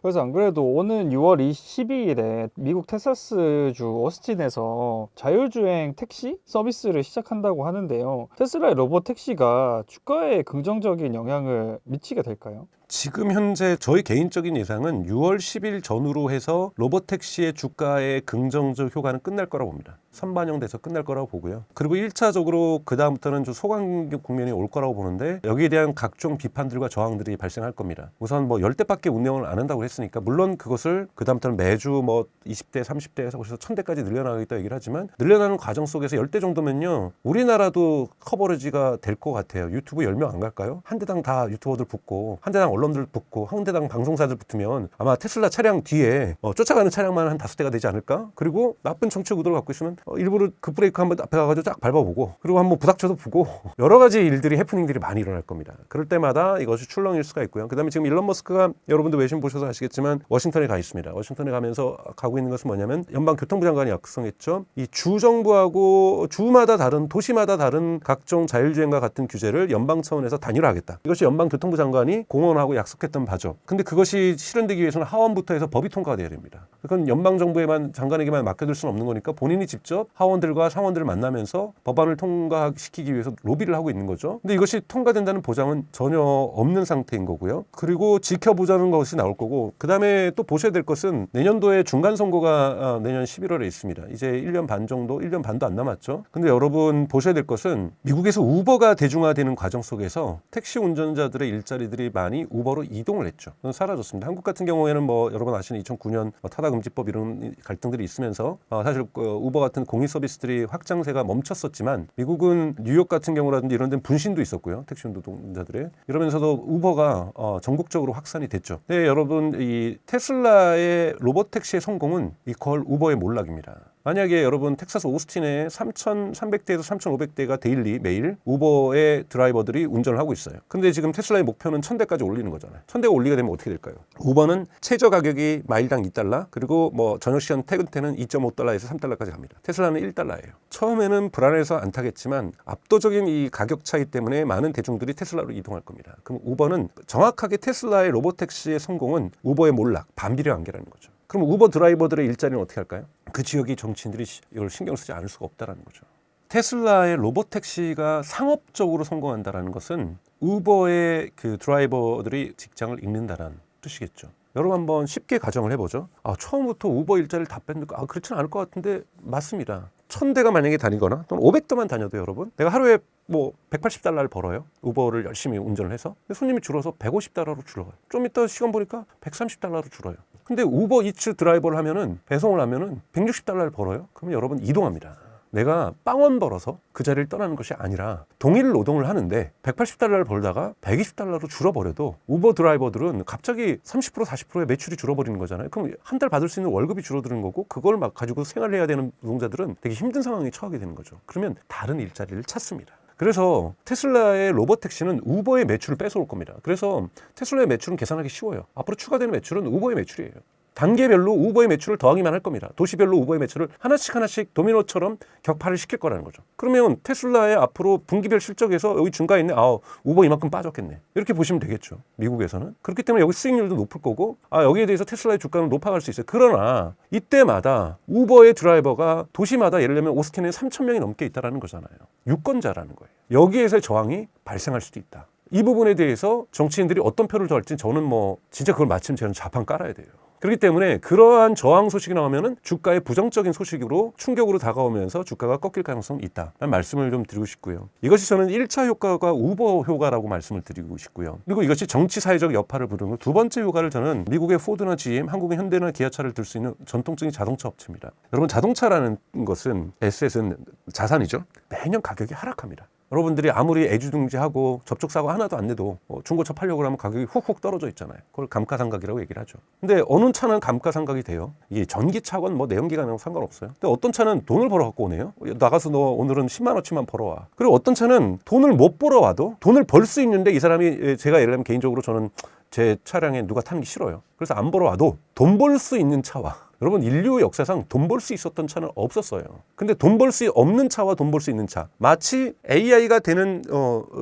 그래서 안 그래도 오는 6월 12일에 미국 텍사스주 오스틴에서 자율주행 택시 서비스를 시작한다고 하는데요. 테슬라의 로봇 택시가 주가에 긍정적인 영향을 미치게 될까요? 지금 현재 저희 개인적인 예상은 6월 10일 전후로 해서 로봇택시의 주가의 긍정적 효과는 끝날 거라고 봅니다. 선반영돼서 끝날 거라고 보고요. 그리고 1차적으로 그 다음부터는 좀 소강 국면이 올 거라고 보는데 여기에 대한 각종 비판들과 저항들이 발생할 겁니다. 우선 뭐 10대밖에 운영을 안 한다고 했으니까 물론 그것을 그 다음부터는 매주 뭐 20대, 30대에서 그래서 1000대까지 늘려나가겠다 얘기를 하지만 늘려나가는 과정 속에서 10대 정도면요. 우리나라도 커버리지가 될 것 같아요. 유튜브 10명 안 갈까요? 한 대당 다 유튜버들 붙고 한 대당 언론들 붙고 한 대당 방송사들 붙으면 아마 테슬라 차량 뒤에 쫓아가는 차량만 한 5대가 되지 않을까? 그리고 나쁜 정책 의도를 갖고 있으면 일부러 급브레이크 한번 앞에 가가지고 쫙 밟아보고 그리고 한번 부닥쳐도 보고 여러 가지 일들이 해프닝들이 많이 일어날 겁니다. 그럴 때마다 이것이 출렁일 수가 있고요. 그 다음에 지금 일론 머스크가 여러분들 외신 보셔서 아시겠지만 워싱턴에 가 있습니다. 워싱턴에 가면서 가고 있는 것은 뭐냐면 연방교통부 장관이 약속했죠. 이 주정부하고 주마다 다른 도시마다 다른 각종 자율주행과 같은 규제를 연방 차원에서 단일화하겠다. 이것이 연방교통부 장관이 공언하고 약속했던 바죠. 근데 그것이 실현되기 위해서는 하원부터 해서 법이 통과가 돼야 됩니다. 그건 연방정부에만 장관에게만 맡겨둘 수는 없는 거니까 본인이 직접 하원들과 상원들을 만나면서 법안을 통과시키기 위해서 로비를 하고 있는 거죠. 근데 이것이 통과된다는 보장은 전혀 없는 상태인 거고요. 그리고 지켜보자는 것이 나올 거고 그 다음에 또 보셔야 될 것은 내년도에 중간선거가 내년 11월에 있습니다. 이제 1년 반 정도, 1년 반도 안 남았죠. 근데 여러분 보셔야 될 것은 미국에서 우버가 대중화되는 과정 속에서 택시 운전자들의 일자리들이 많이 우버로 이동을 했죠. 사라졌습니다. 한국 같은 경우에는 뭐 여러분 아시는 2009년 타다금지법 이런 갈등들이 있으면서 사실 우버 같은 공익 서비스들이 확장세가 멈췄었지만 미국은 뉴욕 같은 경우라든지 이런 데는 분신도 있었고요. 택시 운전자들의 이러면서도 우버가 전국적으로 확산이 됐죠. 네, 여러분 이 테슬라의 로봇 택시의 성공은 이퀄 우버의 몰락입니다. 만약에 여러분 텍사스 오스틴에 3,300대에서 3,500대가 데일리 매일 우버의 드라이버들이 운전을 하고 있어요. 근데 지금 테슬라의 목표는 1,000대까지 올리는 거잖아요. 1,000대가 올리게 되면 어떻게 될까요? 우버는 최저 가격이 마일당 2달러 그리고 뭐 저녁 시간 퇴근 때는 2.5달러에서 3달러까지 갑니다. 테슬라는 1달러예요. 처음에는 불안해서 안 타겠지만 압도적인 이 가격 차이 때문에 많은 대중들이 테슬라로 이동할 겁니다. 그럼 우버는 정확하게 테슬라의 로봇택시의 성공은 우버의 몰락, 반비례 관계라는 거죠. 그럼 우버 드라이버들의 일자리는 어떻게 할까요? 그 지역의 정치인들이 이걸 신경 쓰지 않을 수가 없다는 거죠. 테슬라의 로봇택시가 상업적으로 성공한다는 것은 우버의 그 드라이버들이 직장을 잃는다는 뜻이겠죠. 여러분 한번 쉽게 가정을 해보죠. 처음부터 우버 일자리를 다 뺏는다. 그렇지는 않을 것 같은데 맞습니다. 1,000대가 만약에 다니거나 또는 500대만 다녀도 여러분 내가 하루에 뭐 180달러를 벌어요. 우버를 열심히 운전을 해서. 근데 손님이 줄어서 150달러로 줄어요. 좀 이따 시간 보니까 130달러로 줄어요. 근데 우버 이츠 드라이버를 하면은 배송을 하면은 160달러를 벌어요. 그러면 여러분 이동합니다. 내가 빵원 벌어서 그 자리를 떠나는 것이 아니라 동일 노동을 하는데 180달러를 벌다가 120달러로 줄어버려도 우버 드라이버들은 갑자기 30% 40%의 매출이 줄어버리는 거잖아요. 그럼 한 달 받을 수 있는 월급이 줄어드는 거고 그걸 막 가지고 생활을 해야 되는 노동자들은 되게 힘든 상황에 처하게 되는 거죠. 그러면 다른 일자리를 찾습니다. 그래서 테슬라의 로봇택시는 우버의 매출을 뺏어올 겁니다. 그래서 테슬라의 매출은 계산하기 쉬워요. 앞으로 추가되는 매출은 우버의 매출이에요. 단계별로 우버의 매출을 더하기만 할 겁니다. 도시별로 우버의 매출을 하나씩 도미노처럼 격파를 시킬 거라는 거죠. 그러면 테슬라의 앞으로 분기별 실적에서 여기 중간에 있네. 우버 이만큼 빠졌겠네. 이렇게 보시면 되겠죠. 미국에서는. 그렇기 때문에 여기 수익률도 높을 거고 여기에 대해서 테슬라의 주가는 높아갈 수 있어요. 그러나 이때마다 우버의 드라이버가 도시마다 예를 들면 오스틴에 3,000명이 넘게 있다는 거잖아요. 유권자라는 거예요. 여기에서 저항이 발생할 수도 있다. 이 부분에 대해서 정치인들이 어떤 표를 더할지 저는 진짜 그걸 마침 저는 좌판 깔아야 돼요. 그렇기 때문에 그러한 저항 소식이 나오면은 주가에 부정적인 소식으로 충격으로 다가오면서 주가가 꺾일 가능성이 있다는 말씀을 좀 드리고 싶고요. 이것이 저는 1차 효과가 우버 효과라고 말씀을 드리고 싶고요. 그리고 이것이 정치 사회적 여파를 부르는 두 번째 효과를 저는 미국의 포드나 GM, 한국의 현대나 기아차를 들 수 있는 전통적인 자동차 업체입니다. 여러분 자동차라는 것은 에셋은 자산이죠. 매년 가격이 하락합니다. 여러분들이 아무리 애주둥지하고 접촉사고 하나도 안 내도 중고차 팔려고 하면 가격이 훅훅 떨어져 있잖아요. 그걸 감가상각이라고 얘기를 하죠. 근데 어느 차는 감가상각이 돼요. 이게 전기차건 내연기관하고 상관없어요. 근데 어떤 차는 돈을 벌어 갖고 오네요. 나가서 너 오늘은 10만 원치만 벌어와. 그리고 어떤 차는 돈을 못 벌어와도 돈을 벌 수 있는데 이 사람이 제가 예를 들면 개인적으로 저는 제 차량에 누가 타는 게 싫어요. 그래서 안 벌어와도 돈 벌 수 있는 차와 여러분 인류 역사상 돈 벌 수 있었던 차는 없었어요. 근데 돈 벌 수 없는 차와 돈 벌 수 있는 차, 마치 AI가 되는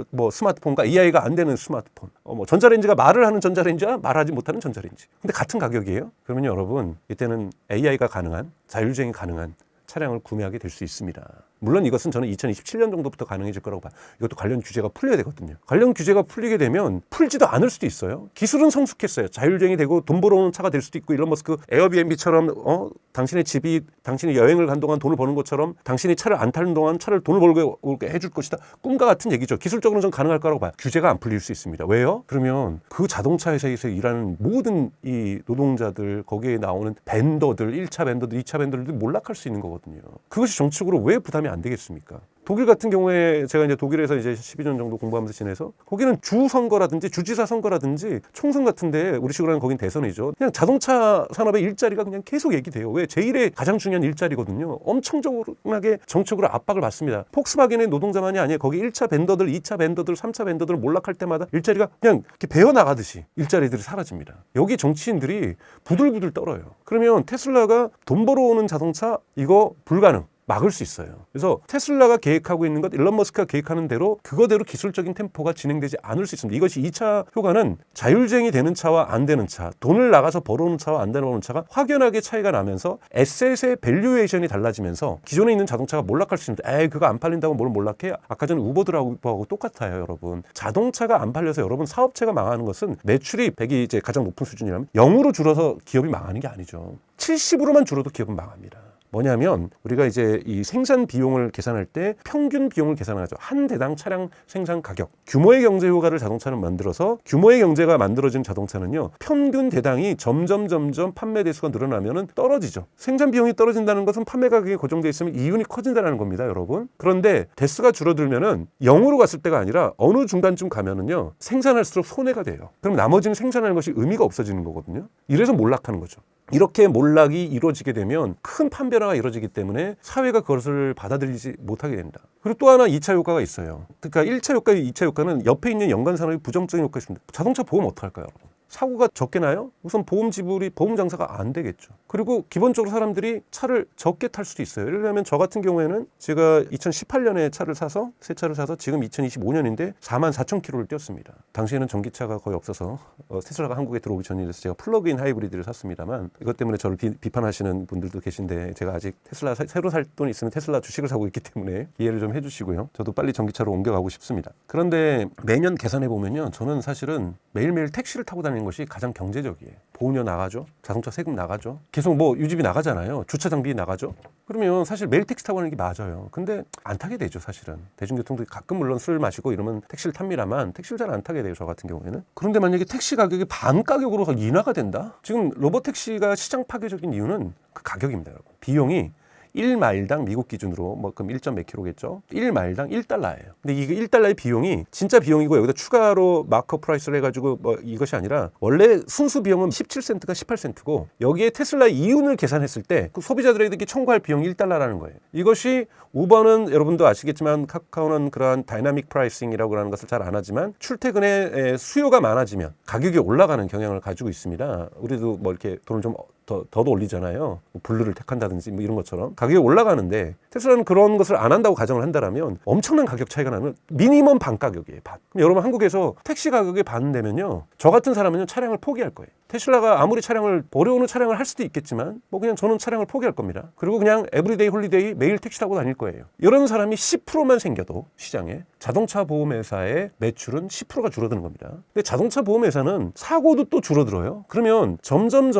뭐 스마트폰과 AI가 안 되는 스마트폰, 뭐 전자레인지가 말을 하는 전자레인지와 말하지 못하는 전자레인지. 근데 같은 가격이에요. 그러면 여러분 이때는 AI가 가능한, 자율주행이 가능한 차량을 구매하게 될 수 있습니다. 물론 이것은 저는 2027년 정도부터 가능해질 거라고 봐요. 이것도 관련 규제가 풀려야 되거든요. 관련 규제가 풀리게 되면 풀지도 않을 수도 있어요. 기술은 성숙했어요. 자율주행이 되고 돈 벌어오는 차가 될 수도 있고, 일론 머스크 에어비앤비처럼 당신의 집이 당신이 여행을 간 동안 돈을 버는 것처럼 당신이 차를 안 타는 동안 차를 돈을 벌게 해줄 것이다. 꿈과 같은 얘기죠. 기술적으로는 전 가능할 거라고 봐요. 규제가 안 풀릴 수 있습니다. 왜요? 그러면 그 자동차 회사에서 일하는 모든 이 노동자들, 거기에 나오는 벤더들, 1차 벤더들, 2차 벤더들도 몰락할 수 있는 거거든요. 그것이 정치적으로 왜 부담이 안 되겠습니까? 독일 같은 경우에 제가 이제 독일에서 이제 12년 정도 공부하면서 지내서, 거기는 주 선거라든지 주지사 선거라든지 총선 같은데, 우리식으로 하면 거긴 대선이죠. 그냥 자동차 산업의 일자리가 그냥 계속 얘기돼요. 왜? 제1의 가장 중요한 일자리거든요. 엄청나게 정책으로 압박을 받습니다. 폭스바겐의 노동자만이 아니에요. 거기 1차 벤더들, 2차 벤더들, 3차 벤더들 몰락할 때마다 일자리가 그냥 이렇게 베어나가듯이 일자리들이 사라집니다. 여기 정치인들이 부들부들 떨어요. 그러면 테슬라가 돈 벌어오는 자동차 이거 불가능. 막을 수 있어요. 그래서 테슬라가 계획하고 있는 것, 일론 머스크가 계획하는 대로 그거대로 기술적인 템포가 진행되지 않을 수 있습니다. 이것이 2차 효과는 자율주행이 되는 차와 안 되는 차, 돈을 나가서 벌어오는 차와 안 벌어오는 차가 확연하게 차이가 나면서 에셋의 밸류에이션이 달라지면서 기존에 있는 자동차가 몰락할 수 있습니다. 에이, 그거 안 팔린다고 뭘 몰락해? 아까 전에 우버드라고 똑같아요, 여러분. 자동차가 안 팔려서 여러분 사업체가 망하는 것은 매출이 100이 이제 가장 높은 수준이라면 0으로 줄어서 기업이 망하는 게 아니죠. 70으로만 줄어도 기업은 망합니다. 뭐냐면 우리가 이제 이 생산 비용을 계산할 때 평균 비용을 계산하죠. 한 대당 차량 생산 가격. 규모의 경제 효과를 자동차는 만들어서, 규모의 경제가 만들어진 자동차는요, 평균 대당이 점점 판매 대수가 늘어나면은 떨어지죠. 생산 비용이 떨어진다는 것은 판매 가격이 고정돼 있으면 이윤이 커진다는 겁니다, 여러분. 그런데 대수가 줄어들면은 0으로 갔을 때가 아니라 어느 중간쯤 가면은요, 생산할수록 손해가 돼요. 그럼 나머지는 생산하는 것이 의미가 없어지는 거거든요. 이래서 몰락하는 거죠. 이렇게 몰락이 이루어지게 되면 큰 판별화가 이루어지기 때문에 사회가 그것을 받아들이지 못하게 됩니다. 그리고 또 하나 2차 효과가 있어요. 그러니까 1차 효과, 2차 효과는 옆에 있는 연관 산업이 부정적인 효과가 있습니다. 자동차 보험 어떡할까요, 여러분? 사고가 적게 나요? 우선 보험 지불이, 보험 장사가 안 되겠죠. 그리고 기본적으로 사람들이 차를 적게 탈 수도 있어요. 예를 들면 저 같은 경우에는 제가 2018년에 차를 사서, 새 차를 사서 지금 2025년인데 44,000km를 뛰었습니다. 당시에는 전기차가 거의 없어서 테슬라가 한국에 들어오기 전이라서 제가 플러그인 하이브리드를 샀습니다만, 이것 때문에 저를 비판하시는 분들도 계신데, 제가 아직 테슬라 새로 살 돈 있으면 테슬라 주식을 사고 있기 때문에 이해를 좀 해주시고요. 저도 빨리 전기차로 옮겨가고 싶습니다. 그런데 매년 계산해 보면요, 저는 사실은 매일매일 택시를 타고 다니는 것이 가장 경제적이에요. 보험료 나가죠. 자동차 세금 나가죠. 계속 뭐 유지비 나가잖아요. 주차 장비 나가죠. 그러면 사실 매일 택시 타고 가는 게 맞아요. 근데 안 타게 되죠, 사실은. 대중교통도 가끔 물론 술 마시고 이러면 택시를 탑니다만 택시를 잘 안 타게 돼요, 저 같은 경우에는. 그런데 만약에 택시 가격이 반 가격으로 인하가 된다? 지금 로봇택시가 시장 파괴적인 이유는 그 가격입니다, 여러분. 비용이 1마일당 미국 기준으로 뭐 그럼 1몇 킬로겠죠. 1마일당 1달러예요. 근데 이게 1달러의 비용이 진짜 비용이고, 여기다 추가로 마크업 프라이스를 해가지고 뭐 이것이 아니라, 원래 순수 비용은 17센트가 18센트고 여기에 테슬라의 이윤을 계산했을 때 그 소비자들에게 청구할 비용이 1달러라는 거예요. 이것이 우버는 여러분도 아시겠지만, 카카오는 그러한 다이나믹 프라이싱이라고 하는 것을 잘 안 하지만, 출퇴근에 수요가 많아지면 가격이 올라가는 경향을 가지고 있습니다. 우리도 뭐 이렇게 돈을 좀 더 올리잖아요. 블루를 택한다든지 뭐 이런 것처럼 가격이 올라가는데, 테슬라는 그런 것을 안 한다고 가정을 한다면 엄청난 가격 차이가 나면 미니멈 반 가격이에요. 반. 그럼 여러분, 한국에서 택시 가격이 반 되면요, 저 같은 사람은요 차량을 포기할 거예요. 테슬라가 아무리 버려오는 차량을 할 수도 있겠지만, 뭐 그냥 저는 차량을 포기할 겁니다. 그리고 그냥 에브리데이 홀리데이 매일 택시 타고 다닐 거예요. 이런 사람이 10%만 생겨도 시장에 자동차 보험회사의 매출은 10%가 줄어드는 겁니다. 근데 자동차 보험회사는 사고도 또 줄어들어요. 그러면 점점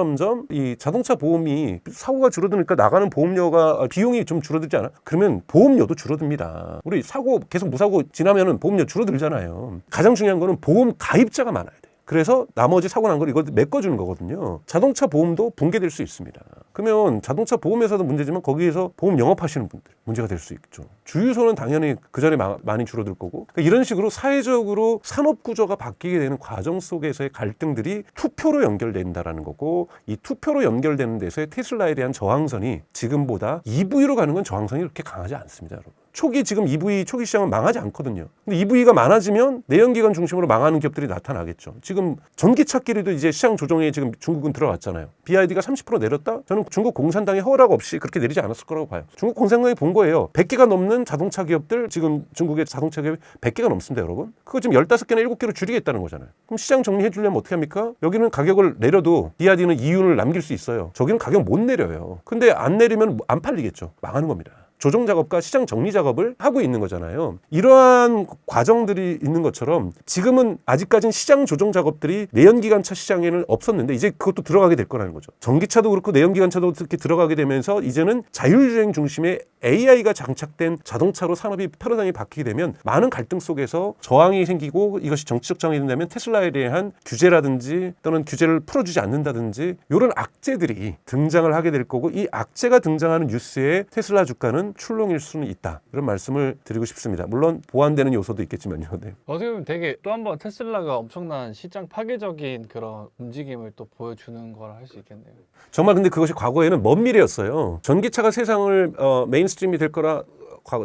이 자동차 보험이 사고가 줄어드니까 나가는 보험료가 비용이 좀 줄어들지 않아? 그러면 보험료도 줄어듭니다. 우리 사고 계속 무사고 지나면은 보험료 줄어들잖아요. 가장 중요한 거는 보험 가입자가 많아야 돼. 그래서 나머지 사고 난 걸 이걸 메꿔주는 거거든요. 자동차 보험도 붕괴될 수 있습니다. 그러면 자동차 보험회사도 문제지만 거기에서 보험 영업하시는 분들 문제가 될 수 있죠. 주유소는 당연히 그 자리에 많이 줄어들 거고, 그러니까 이런 식으로 사회적으로 산업 구조가 바뀌게 되는 과정 속에서의 갈등들이 투표로 연결된다라는 거고, 이 투표로 연결되는 데서의 테슬라에 대한 저항선이 지금보다 EV로 가는 건 저항선이 그렇게 강하지 않습니다, 여러분. 초기 지금 EV 초기 시장은 망하지 않거든요. 근데 EV가 많아지면 내연기관 중심으로 망하는 기업들이 나타나겠죠. 지금 전기차끼리도 이제 시장 조정에 지금 중국은 들어갔잖아요. BYD가 30% 내렸다? 저는 중국 공산당의 허락 없이 그렇게 내리지 않았을 거라고 봐요. 중국 공산당이 본 거예요. 100개가 넘는 자동차 기업들, 지금 중국의 자동차 기업이 100개가 넘습니다, 여러분. 그거 지금 15개나 7개로 줄이겠다는 거잖아요. 그럼 시장 정리해 주려면 어떻게 합니까? 여기는 가격을 내려도 BYD는 이윤을 남길 수 있어요. 저기는 가격 못 내려요. 근데 안 내리면 안 팔리겠죠. 망하는 겁니다. 조정 작업과 시장 정리 작업을 하고 있는 거잖아요. 이러한 과정들이 있는 것처럼 지금은 아직까지는 시장 조정 작업들이 내연기관차 시장에는 없었는데 이제 그것도 들어가게 될 거라는 거죠. 전기차도 그렇고 내연기관차도 이렇게 들어가게 되면서 이제는 자율주행 중심의 AI가 장착된 자동차로 산업이 패러다임이 바뀌게 되면 많은 갈등 속에서 저항이 생기고 이것이 정치적 저항이 된다면 테슬라에 대한 규제라든지 또는 규제를 풀어주지 않는다든지 이런 악재들이 등장을 하게 될 거고 이 악재가 등장하는 뉴스에 테슬라 주가는 출렁일 수는 있다. 이런 말씀을 드리고 싶습니다. 물론 보완되는 요소도 있겠지만요. 네. 어떻게 보면 되게 또 한 번 테슬라가 엄청난 시장 파괴적인 그런 움직임을 또 보여주는 거라 할 수 있겠네요. 정말 근데 그것이 과거에는 먼 미래였어요. 전기차가 세상을 메인스트림이 될 거라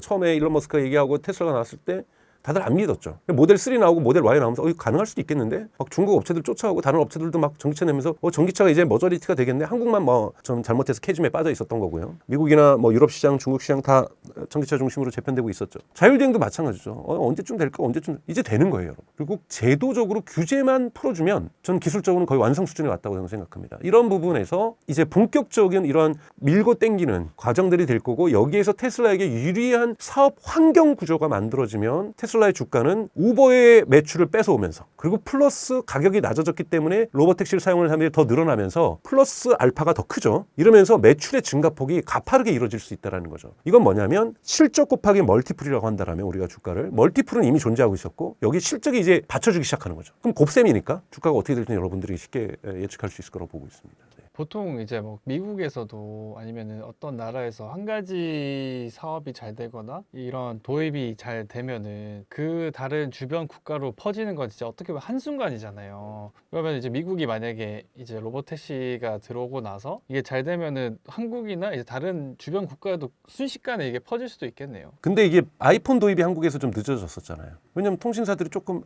처음에 일론 머스크가 얘기하고 테슬라가 나왔을 때 다들 안 믿었죠. 모델 3 나오고 모델 Y 나오면서 이거 가능할 수도 있겠는데 막 중국 업체들 쫓아오고 다른 업체들도 막 전기차 내면서 전기차가 이제 머저리티가 되겠네. 한국만 좀 잘못해서 캐즘에 빠져 있었던 거고요. 미국이나 유럽 시장, 중국 시장 다 전기차 중심으로 재편되고 있었죠. 자율주행도 마찬가지죠. 언제쯤 될까? 언제쯤 이제 되는 거예요. 그리고 제도적으로 규제만 풀어주면 전 기술적으로는 거의 완성 수준에 왔다고 저는 생각합니다. 이런 부분에서 이제 본격적인 이러한 밀고 땡기는 과정들이 될 거고 여기에서 테슬라에게 유리한 사업 환경 구조가 만들어지면 테슬라의 주가는 우버의 매출을 뺏어오면서 그리고 플러스 가격이 낮아졌기 때문에 로봇택시를 사용하는 사람들이 더 늘어나면서 플러스 알파가 더 크죠. 이러면서 매출의 증가폭이 가파르게 이루어질 수 있다는 거죠. 이건 뭐냐면 실적 곱하기 멀티플이라고 한다라면 우리가 주가를 멀티플은 이미 존재하고 있었고 여기 실적이 이제 받쳐주기 시작하는 거죠. 그럼 곱셈이니까 주가가 어떻게 될지 여러분들이 쉽게 예측할 수 있을 거라고 보고 있습니다. 네. 보통 이제 미국에서도 아니면은 어떤 나라에서 한 가지 사업이 잘 되거나 이런 도입이 잘 되면은 그 다른 주변 국가로 퍼지는 건 진짜 어떻게 보면 한순간이잖아요. 그러면 이제 미국이 만약에 이제 로봇택시가 들어오고 나서 이게 잘 되면은 한국이나 이제 다른 주변 국가에도 순식간에 이게 퍼질 수도 있겠네요. 근데 이게 아이폰 도입이 한국에서 좀 늦어졌었잖아요. 왜냐하면 통신사들이 조금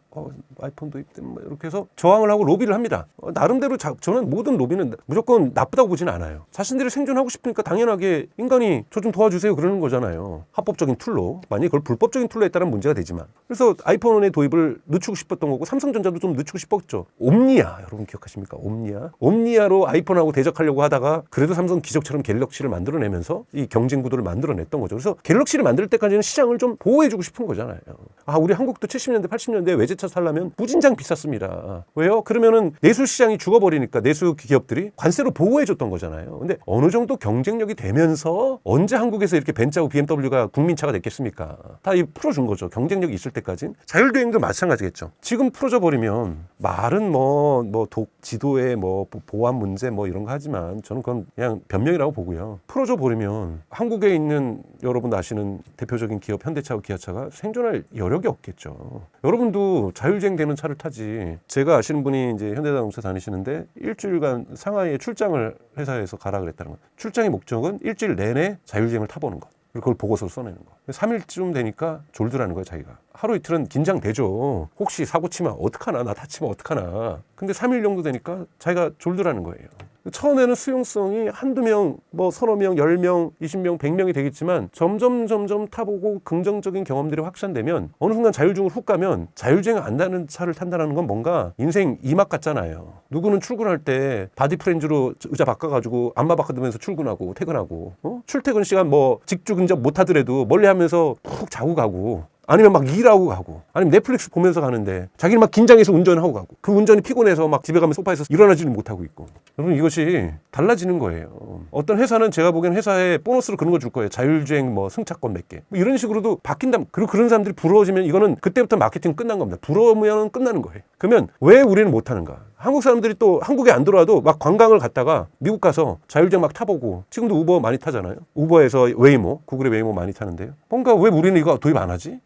아이폰 도입 때문에 이렇게 해서 저항을 하고 로비를 합니다. 나름대로 저는 모든 로비는 무조건 나쁘다고 보지는 않아요. 자신들이 생존하고 싶으니까 당연하게 인간이 저 좀 도와주세요 그러는 거잖아요. 합법적인 툴로. 만약에 그걸 불법적인 툴로 했다면 문제가 되지만. 그래서 아이폰의 도입을 늦추고 싶었던 거고 삼성전자도 좀 늦추고 싶었죠. 옴니아 여러분 기억하십니까? 옴니아로 아이폰하고 대적하려고 하다가 그래도 삼성 기적처럼 갤럭시를 만들어내면서 이 경쟁 구도를 만들어냈던 거죠. 그래서 갤럭시를 만들 때까지는 시장을 좀 보호해주고 싶은 거잖아요. 우리 한국도 70년대 80년대 외제차 살려면 무진장 비쌌습니다. 왜요? 그러면은 내수 시장이 죽어버리니까 내수 기업들이 관세로 보호해줬던 거잖아요. 근데 어느 정도 경쟁력이 되면서 언제 한국에서 이렇게 벤츠하고 BMW가 국민차가 됐겠습니까? 다 풀어준 거죠. 경쟁력이 있을 때까지는. 자율주행도 마찬가지겠죠. 지금 풀어져 버리면 말은 지도의 보안 문제 이런 거 하지만 저는 그건 그냥 변명이라고 보고요. 풀어져 버리면 한국에 있는 여러분 아시는 대표적인 기업 현대차와 기아차가 생존할 여력이 없겠죠. 여러분도 자율주행 되는 차를 타지. 제가 아시는 분이 이제 현대자동차 다니시는데 일주일간 상하이에 출장을 회사에서 가라 그랬다는 거예요. 출장의 목적은 일주일 내내 자율주행을 타보는 거. 그리고 그걸 보고서를 써내는 거. 3일쯤 되니까 졸드라는 거예요, 자기가. 하루 이틀은 긴장되죠. 혹시 사고 치면 어떡하나, 나 다치면 어떡하나. 근데 3일 정도 되니까 자기가 졸드라는 거예요. 처음에는 수용성이 한두 명, 서너 명, 10명, 20명, 100명이 되겠지만 점점 타보고 긍정적인 경험들이 확산되면 어느 순간 자율주행을 훅 가면 자율주행 안 나는 차를 탄다는 건 뭔가 인생 이막 같잖아요. 누구는 출근할 때 바디 프렌즈로 의자 바꿔가지고 안마 바꿔두면서 출근하고 퇴근하고 출퇴근 시간 직주 근접 못 하더라도 멀리 하면서 푹 자고 가고 아니면 막 일하고 가고 아니면 넷플릭스 보면서 가는데 자기는 막 긴장해서 운전하고 가고 그 운전이 피곤해서 막 집에 가면 소파에서 일어나지는 못하고 있고 여러분 이것이 달라지는 거예요. 어떤 회사는 제가 보기엔 회사에 보너스로 그런 거 줄 거예요. 자율주행 승차권 몇 개 이런 식으로도 바뀐다. 그리고 그런 사람들이 부러워지면 이거는 그때부터 마케팅 끝난 겁니다. 부러우면 끝나는 거예요. 그러면 왜 우리는 못하는가? 한국 사람들이 또 한국에 안 들어와도 막 관광을 갔다가 미국 가서 자율주행 막 타보고 지금도 우버 많이 타잖아요. 우버에서 웨이모, 구글의 웨이모 많이 타는데요. 뭔가 왜 우리는 이거 도입 안 하지?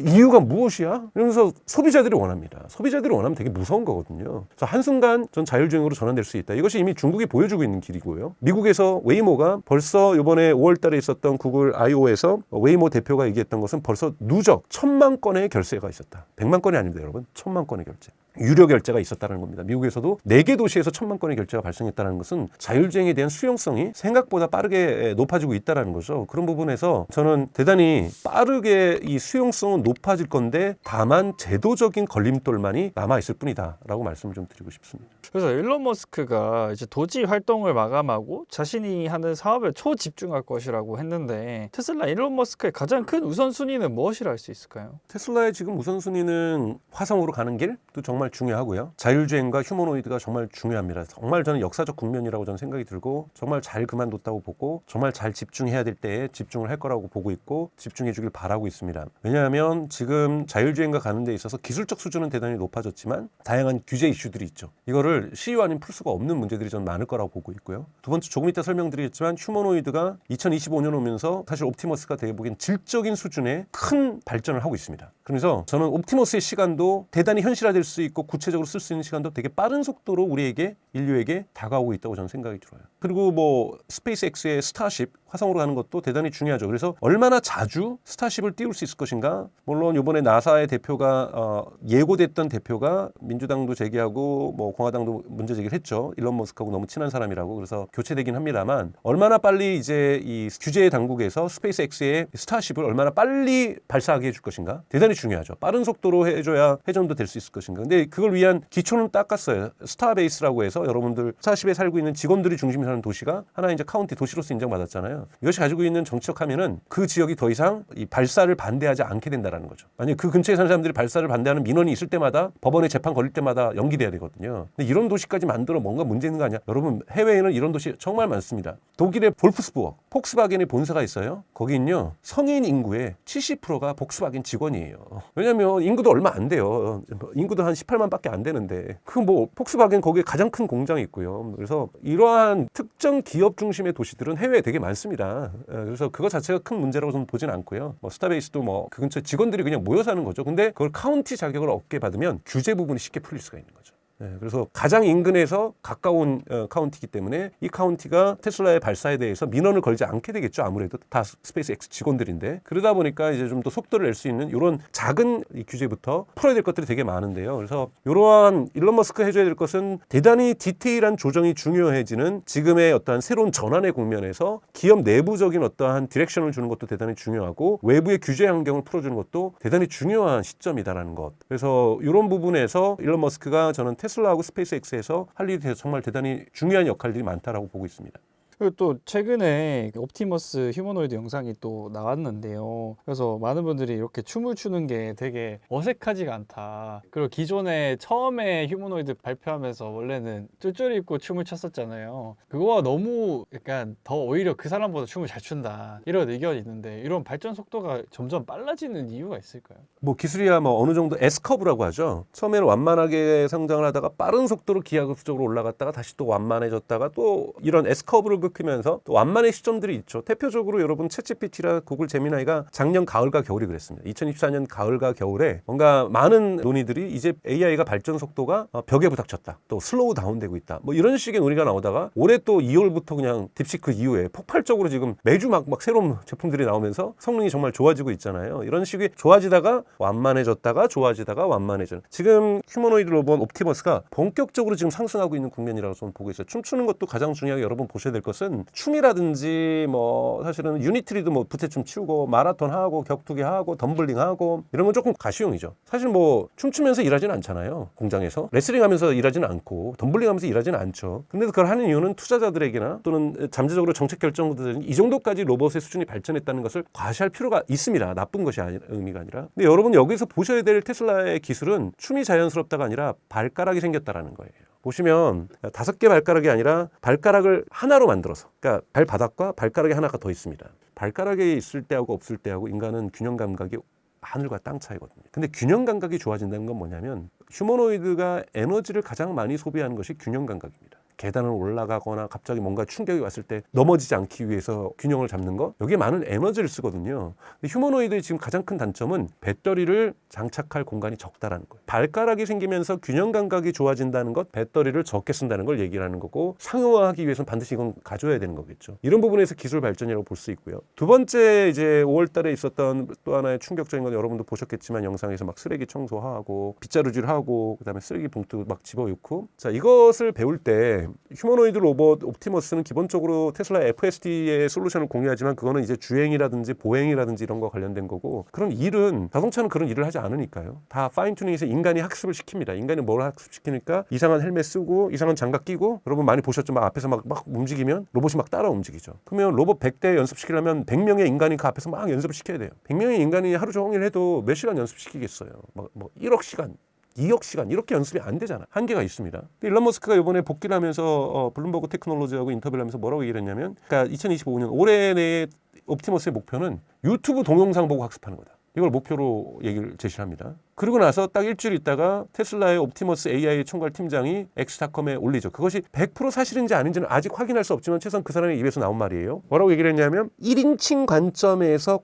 이유가 무엇이야? 이러면서 소비자들이 원합니다. 소비자들이 원하면 되게 무서운 거거든요. 그래서 한순간 전 자율주행으로 전환될 수 있다. 이것이 이미 중국이 보여주고 있는 길이고요. 미국에서 웨이모가 벌써 이번에 5월 달에 있었던 구글 I.O.에서 웨이모 대표가 얘기했던 것은 벌써 누적 1000만 건의 결제가 있었다. 100만 건이 아닙니다, 여러분. 1000만 건의 결제. 유료 결제가 있었다는 겁니다. 미국에서도 4개 도시에서 1,000만 건의 결제가 발생했다는 것은 자율주행에 대한 수용성이 생각보다 빠르게 높아지고 있다는 거죠. 그런 부분에서 저는 대단히 빠르게 이 수용성은 높아질 건데 다만 제도적인 걸림돌만이 남아있을 뿐이다 라고 말씀을 좀 드리고 싶습니다. 그래서 일론 머스크가 이제 도지 활동을 마감하고 자신이 하는 사업에 초집중할 것이라고 했는데 테슬라 일론 머스크의 가장 큰 우선순위는 무엇이라 할 수 있을까요? 테슬라의 지금 우선순위는 화성으로 가는 길도 정말 중요하고요. 자율주행과 휴머노이드가 정말 중요합니다. 정말 저는 역사적 국면이라고 저는 생각이 들고 정말 잘 그만뒀다고 보고 정말 잘 집중해야 될 때에 집중을 할 거라고 보고 있고 집중해 주길 바라고 있습니다. 왜냐하면 지금 자율주행과 가는 데 있어서 기술적 수준은 대단히 높아졌지만 다양한 규제 이슈들이 있죠. 이거를 CU 아닌 풀 수가 없는 문제들이 저는 많을 거라고 보고 있고요. 두 번째 조금 이따 설명드리겠지만 휴머노이드가 2025년 오면서 사실 옵티머스가 되게 보기엔 질적인 수준의 큰 발전을 하고 있습니다. 그래서 저는 옵티머스의 시간도 대단히 현실화될 수 있고 구체적으로 쓸 수 있는 시간도 되게 빠른 속도로 우리에게 인류에게 다가오고 있다고 저는 생각이 들어요. 그리고 뭐 스페이스X의 스타쉽 화성으로 가는 것도 대단히 중요하죠. 그래서 얼마나 자주 스타쉽을 띄울 수 있을 것인가. 물론 이번에 나사의 대표가 예고됐던 대표가 민주당도 제기하고 뭐 공화당도 문제 제기를 했죠. 일론 머스크하고 너무 친한 사람이라고. 그래서 교체되긴 합니다만 얼마나 빨리 이제 이 규제 당국에서 스페이스X의 스타쉽을 얼마나 빨리 발사하게 해줄 것인가. 대단히 중요하죠. 빠른 속도로 해줘야 회전도 될 수 있을 것인가. 근데 그걸 위한 기초는 닦았어요. 스타베이스라고 해서 여러분들 스타쉽에 살고 있는 직원들이 중심이 사는 도시가 하나 이제 카운티 도시로서 인정받았잖아요. 이것이 가지고 있는 정치적 함의는 그 지역이 더 이상 이 발사를 반대하지 않게 된다는 거죠. 아니 그 근처에 사는 사람들이 발사를 반대하는 민원이 있을 때마다 법원에 재판 걸릴 때마다 연기돼야 되거든요. 근데 이런 도시까지 만들어 뭔가 문제 있는 거 아니야? 여러분 해외에는 이런 도시 정말 많습니다. 독일의 볼프스부르크 폭스바겐의 본사가 있어요. 거기는요 성인 인구의 70%가 폭스바겐 직원이에요. 왜냐하면 인구도 얼마 안 돼요. 인구도 한 18만밖에 안 되는데 그 뭐 폭스바겐 거기에 가장 큰 공장이 있고요. 그래서 이러한 특정 기업 중심의 도시들은 해외에 되게 많습니다. 그래서 그거 자체가 큰 문제라고 저는 보진 않고요. 뭐 스타베이스도 뭐 그 근처에 직원들이 그냥 모여 사는 거죠. 근데 그걸 카운티 자격을 얻게 받으면 규제 부분이 쉽게 풀릴 수가 있는 거죠. 그래서 가장 인근에서 가까운 카운티이기 때문에 이 카운티가 테슬라의 발사에 대해서 민원을 걸지 않게 되겠죠. 아무래도 다 스페이스X 직원들인데 그러다 보니까 이제 좀 더 속도를 낼 수 있는 이런 작은 이 규제부터 풀어야 될 것들이 되게 많은데요. 그래서 이러한 일론 머스크 해줘야 될 것은 대단히 디테일한 조정이 중요해지는 지금의 어떠한 새로운 전환의 국면에서 기업 내부적인 어떠한 디렉션을 주는 것도 대단히 중요하고 외부의 규제 환경을 풀어주는 것도 대단히 중요한 시점이다라는 것. 그래서 이런 부분에서 일론 머스크가 저는 테슬라하고 스페이스X에서 할 일이 정말 대단히 중요한 역할들이 많다라고 보고 있습니다. 그리고 또 최근에 옵티머스 휴머노이드 영상이 또 나왔는데요. 그래서 많은 분들이 이렇게 춤을 추는 게 되게 어색하지가 않다. 그리고 기존에 처음에 휴머노이드 발표하면서 원래는 쫄쫄이 입고 춤을 췄었잖아요. 그거와 너무 약간 더 오히려 그 사람보다 춤을 잘 춘다. 이런 의견이 있는데 이런 발전 속도가 점점 빨라지는 이유가 있을까요? 뭐 기술이야 뭐 어느 정도 S커브라고 하죠. 처음에는 완만하게 성장을 하다가 빠른 속도로 기하급수적으로 올라갔다가 다시 또 완만해졌다가 또 이런 S커브를 긋으면서 또 완만의 시점들이 있죠. 대표적으로 여러분 챗GPT라 구글 제미나이가 작년 가을과 겨울이 그랬습니다. 2024년 가을과 겨울에 뭔가 많은 논의들이 이제 AI가 발전 속도가 벽에 부닥쳤다. 또 슬로우 다운되고 있다. 뭐 이런 식의 논의가 나오다가 올해 또 2월부터 그냥 딥시크 이후에 폭발적으로 지금 매주 막 새로운 제품들이 나오면서 성능이 정말 좋아지고 있잖아요. 이런 식의 좋아지다가 완만해졌다가 좋아지다가 완만해져. 지금 휴머노이드 로봇 옵티머스가 본격적으로 지금 상승하고 있는 국면이라고 저는 보고 있어요. 춤추는 것도 가장 중요하게 여러분 보셔야 될 것은 춤이라든지 뭐 사실은 유니트리도 뭐 부채춤 치우고 마라톤 하고 격투기 하고 덤블링 하고 이런 건 조금 가시용이죠. 사실 뭐 춤추면서 일하지는 않잖아요. 공장에서 레슬링 하면서 일하지는 않고 덤블링 하면서 일하지는 않죠. 근데 그걸 하는 이유는 투자자들에게나 또는 잠재적으로 정책 결정자들은 이 정도까지 로봇의 수준이 발전했다는 것을 과시할 필요가 있습니다. 나쁜 것이 의미가 아니라. 근데 여러분 여기서 보셔야 될 테슬라의 기술은 춤이 자연스럽다가 아니라 발가락이 생겼다라는 거예요. 보시면 5개 발가락이 아니라 발가락을 하나로 만들어서, 그러니까 발바닥과 발가락이 하나가 더 있습니다. 발가락이 있을 때하고 없을 때하고 인간은 균형 감각이 하늘과 땅 차이거든요. 근데 균형 감각이 좋아진다는 건 뭐냐면 휴머노이드가 에너지를 가장 많이 소비하는 것이 균형 감각입니다. 계단을 올라가거나 갑자기 뭔가 충격이 왔을 때 넘어지지 않기 위해서 균형을 잡는 거, 여기에 많은 에너지를 쓰거든요. 근데 휴머노이드의 지금 가장 큰 단점은 배터리를 장착할 공간이 적다라는 거예요. 발가락이 생기면서 균형 감각이 좋아진다는 것, 배터리를 적게 쓴다는 걸 얘기를 하는 거고, 상용화하기 위해서는 반드시 이건 가져야 되는 거겠죠. 이런 부분에서 기술 발전이라고 볼 수 있고요. 두 번째, 이제 5월 달에 있었던 또 하나의 충격적인 건 여러분도 보셨겠지만 영상에서 막 쓰레기 청소하고 빗자루질하고 그다음에 쓰레기 봉투 막 집어넣고, 자, 이것을 배울 때 휴머노이드 로봇 옵티머스는 기본적으로 테슬라 FSD의 솔루션을 공유하지만 그거는 이제 주행이라든지 보행이라든지 이런 거 관련된 거고, 그런 일은 자동차는 그런 일을 하지 않으니까요. 다 파인 튜닝해서 인간이 학습을 시킵니다. 인간이 뭘 학습시키니까 이상한 헬멧 쓰고 이상한 장갑 끼고, 여러분 많이 보셨죠? 막 앞에서 막 움직이면 로봇이 막 따라 움직이죠. 그러면 로봇 100대 연습시키려면 100명의 인간이 그 앞에서 막 연습을 시켜야 돼요. 100명의 인간이 하루 종일 해도 몇 시간 연습시키겠어요? 뭐 1억 시간, 2억 시간 이렇게 연습이 안 되잖아. 한계가 있습니다. 일론 머스크가 이번에 복귀를 하면서 블룸버그 테크놀로지하고 인터뷰를 하면서 뭐라고 얘기를 했냐면, 그러니까 2025년 올해 내에 옵티머스의 목표는 유튜브 동영상 보고 학습하는 거다. 이걸 목표로 얘기를 제시합니다. 그리고 나서 딱 일주일 있다가 테슬라의 옵티머스 AI 총괄 팀장이 엑스타컴에 올리죠. 그것이 100% 사실인지 아닌지는 아직 확인할 수 없지만 최소한 그 사람의 입에서 나온 말이에요. 뭐라고 얘기를 했냐면 1인칭 관점에서